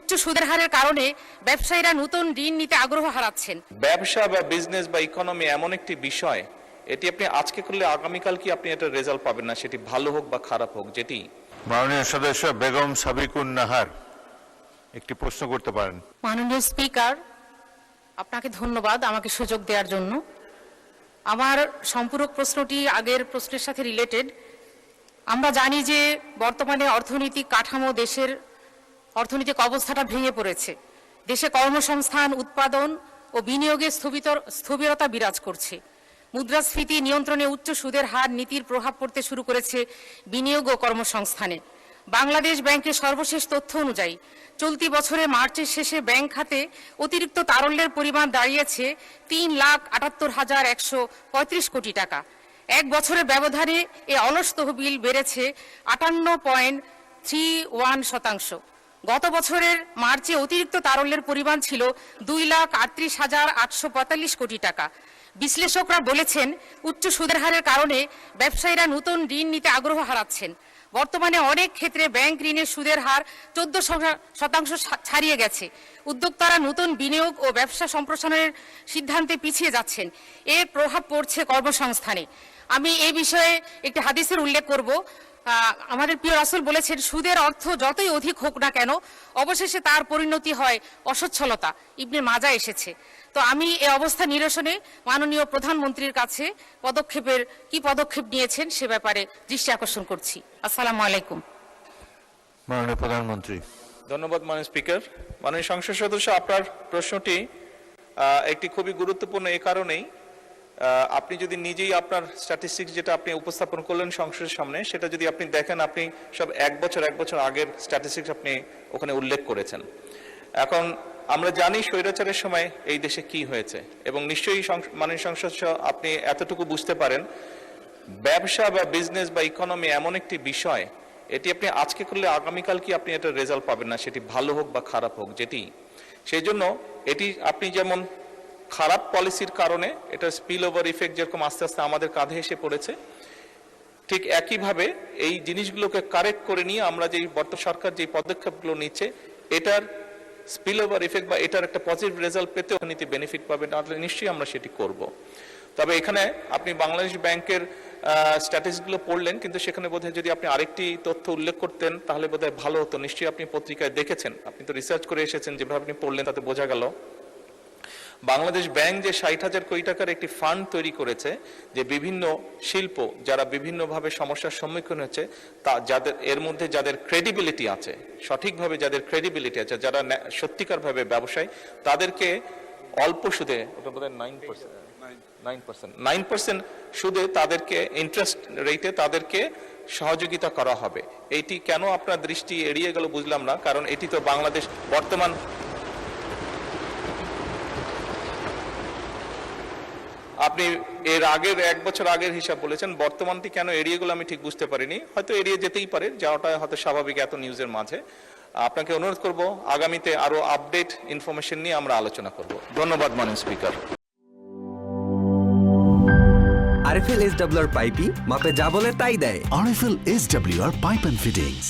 উচ্চ সুদের হারের কারণে ব্যবসায়ীরা নতুন ঋণ নিতে আগ্রহ হারাচ্ছেন। ব্যবসা বা বিজনেস বা ইকোনমি এমন একটি বিষয়, এটি আপনি আজকে করলে আগামীকাল কি আপনি এটা রেজাল্ট পাবেন না, সেটি ভালো হোক বা খারাপ হোক। যেটি মাননীয় সদস্য বেগম সাবিকুন নাহার একটি প্রশ্ন করতে পারেন। মাননীয় স্পিকার, আপনাকে ধন্যবাদ আমাকে সুযোগ দেওয়ার জন্য। আমার সম্পূরক প্রশ্নটি আগের প্রশ্নের সাথে রিলেটেড। আমরা জানি যে বর্তমানে অর্থনৈতিক কাঠামো, দেশের অর্থনৈতিক অবস্থাটা ভেঙে পড়েছে। দেশে কর্মসংস্থান, উৎপাদন ও বিনিয়োগে স্থবিরতা বিরাজ করছে। মুদ্রাস্ফীতি নিয়ন্ত্রণে উচ্চ সুদের হার নীতির প্রভাব পড়তে শুরু করেছে বিনিয়োগ ও কর্মসংস্থানে। বাংলাদেশ ব্যাংকের সর্বশেষ তথ্য অনুযায়ী চলতি বছরে মার্চের শেষে ব্যাংক খাতে অতিরিক্ত তারল্যের পরিমাণ দাঁড়িয়েছে 3,78,135 কোটি টাকা। এক বছরের ব্যবধানে এ অলস তহবিল বেড়েছে 58.31%। গত বছরের মার্চে অতিরিক্ত তারল্যের পরিমাণ ছিল 2,38,845 কোটি টাকা। বিশ্লেষকরা বলেছেন, উচ্চ সুদের হারের কারণে ব্যবসায়ীরা নতুন ঋণ নিতে আগ্রহ হারাচ্ছেন। বর্তমানে অনেক ক্ষেত্রে ব্যাংক ঋণের সুদের হার 14% ছাড়িয়ে গেছে। উদ্যোক্তারা নতুন বিনিয়োগ ও ব্যবসা সম্প্রসারণের সিদ্ধান্তে পিছিয়ে যাচ্ছেন। এর প্রভাব পড়ছে কর্মসংস্থানে। আমি এই বিষয়ে একটি হাদিসের উল্লেখ করব। আমাদের প্রিয় রাসূল বলেছেন, সুদের অর্থ যতই অধিক হোক না কেন, অবশেষে তার পরিণতি হয় অসচ্ছলতা। ইবনে মাজাহ এসেছে। তো আমি এই অবস্থা নিরসনে মাননীয় প্রধানমন্ত্রীর কাছে কি পদক্ষেপ নিয়েছেন সে ব্যাপারে দৃষ্টি আকর্ষণ করছি। আসসালামু আলাইকুম। মাননীয় প্রধানমন্ত্রী। ধন্যবাদ মাননীয় স্পিকার। মাননীয় সংসদ সদস্য, আপনার প্রশ্নটি একটি খুবই গুরুত্বপূর্ণ এই কারণেই, আপনি যদি নিজেই আপনার স্ট্যাটিস্টিক্স যেটা আপনি উপস্থাপন করলেন সংসদের সামনে, সেটা যদি আপনি দেখেন, আপনি সব এক বছর আগের স্ট্যাটিস্টিক্স আপনি ওখানে উল্লেখ করেছেন। এখন আমরা জানি স্বৈরাচারের সময় এই দেশে কি হয়েছে, এবং নিশ্চয়ই মাননীয় সংসদ আপনি এতটুকু বুঝতে পারেন, ব্যবসা বা বিজনেস বা ইকোনমি এমন একটি বিষয়, এটি আপনি আজকে করলে আগামীকাল কি আপনি এটা রেজাল্ট পাবেন না, সেটি ভালো হোক বা খারাপ হোক। যেটি সেই জন্য এটি আপনি যেমন খারাপ পলিসির কারণে এটা স্পিল ওভার ইফেক্ট যেরকম আস্তে আস্তে আমাদের কাঁধে এসে পড়েছে, ঠিক একইভাবে এই জিনিসগুলোকে কারেক্ট করে নিয়ে আমরা যে বর্তমান সরকার যে পদক্ষেপগুলো নিচ্ছে, এটার স্পিল ওভার ইফেক্ট বা এটার একটা পজিটিভ রেজাল্ট পেতে অর্থনীতি বেনিফিট পাবে, তাহলে নিশ্চয়ই আমরা সেটি করব। তবে এখানে আপনি বাংলাদেশ ব্যাংকের স্ট্যাটিস্টিকগুলো পড়লেন, কিন্তু সেখানে বোধহয় যদি আপনি আরেকটি তথ্য উল্লেখ করতেন তাহলে বোধহয় ভালো হতো। নিশ্চয়ই আপনি পত্রিকায় দেখেছেন, আপনি তো রিসার্চ করে এসেছেন, যেভাবে আপনি পড়লেন তাতে বোঝা গেল বাংলাদেশ ব্যাংক যে 60,000 কোটি টাকার একটি ফান্ড তৈরি করেছে, যে বিভিন্ন শিল্প যারা বিভিন্নভাবে সমস্যার সম্মুখীন হচ্ছে, তা যাদের এর মধ্যে যাদের ক্রেডিবিলিটি আছে, সঠিকভাবে যাদের ক্রেডিবিলিটি আছে, যারা সত্যিকারভাবে ব্যবসায়ী, তাদেরকে অল্প সুদে, ওটা বোধহয় 9% সুদে তাদেরকে ইন্টারেস্ট রেটে তাদেরকে সহযোগিতা করা হবে। এইটি কেন আপনার দৃষ্টি এড়িয়ে গেল বুঝলাম না, কারণ এটি তো বাংলাদেশ বর্তমান, আপনি এর আগের এক বছর আগের হিসাব বলেছেন, বর্তমানটি কেন এড়িয়ে গেল আমি ঠিক বুঝতে পারিনি। হয়তো এড়িয়ে যেতেই পারে, যাওয়াটা হয়তো স্বাভাবিক এত নিউজের মাঝে। আপনাকে অনুরোধ করব আগামীতে আরো আপডেট ইনফরমেশন নিয়ে আমরা আলোচনা করব। ধন্যবাদ মাননীয় স্পিকার। RFL SWR পাইপই মাপে যা বলে তাই দেয়। RFL SWR Pipe and Fittings।